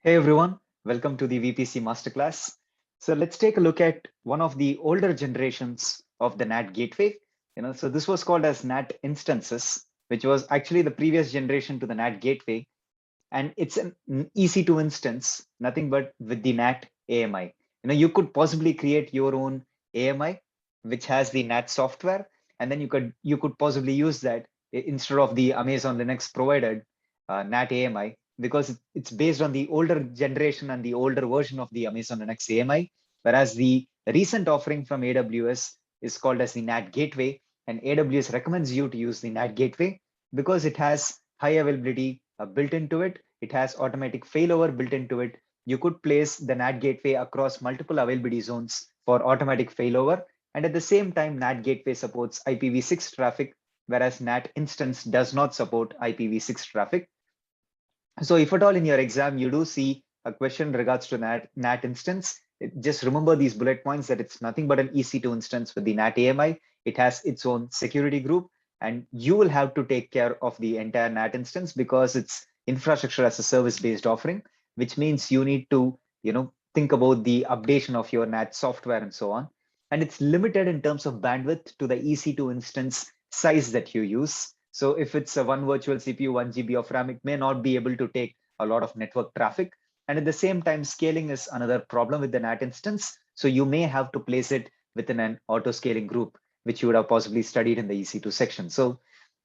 Hey everyone, welcome to the VPC Masterclass. So let's take a look at one of the older generations of the NAT gateway. So this was called as NAT Instances, which was actually the previous generation to the NAT gateway. And it's an EC2 instance, nothing but with the NAT AMI. You could possibly create your own AMI, which has the NAT software, and then you could possibly use that instead of the Amazon Linux provided NAT AMI, because it's based on the older generation and the older version of the Amazon Linux AMI, whereas the recent offering from AWS is called as the NAT Gateway, and AWS recommends you to use the NAT Gateway because it has high availability built into it. It has automatic failover built into it. You could place the NAT gateway across multiple availability zones for automatic failover. And at the same time, NAT gateway supports IPv6 traffic, whereas NAT instance does not support IPv6 traffic. So if at all in your exam, you do see a question in regards to NAT instance, just remember these bullet points that it's nothing but an EC2 instance with the NAT AMI. It has its own security group, and you will have to take care of the entire NAT instance because it's infrastructure as a service based offering, which means you need to, think about the updation of your NAT software and so on. And it's limited in terms of bandwidth to the EC2 instance size that you use. So if it's a one virtual CPU, 1 GB of RAM, it may not be able to take a lot of network traffic. And at the same time, scaling is another problem with the NAT instance. So you may have to place it within an auto scaling group, which you would have possibly studied in the EC2 section. So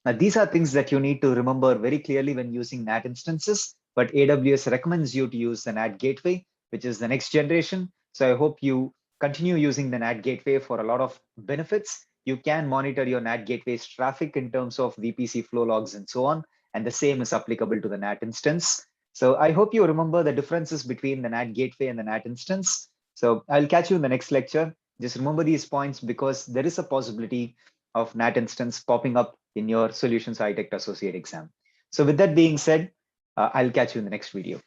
these are things that you need to remember very clearly when using NAT instances, but AWS recommends you to use the NAT gateway, which is the next generation. So I hope you continue using the NAT gateway for a lot of benefits. You can monitor your NAT gateway's traffic in terms of VPC flow logs and so on. And the same is applicable to the NAT instance. So I hope you remember the differences between the NAT gateway and the NAT instance. So I'll catch you in the next lecture. Just remember these points because there is a possibility of NAT instance popping up in your Solutions Architect Associate exam. So with that being said, I'll catch you in the next video.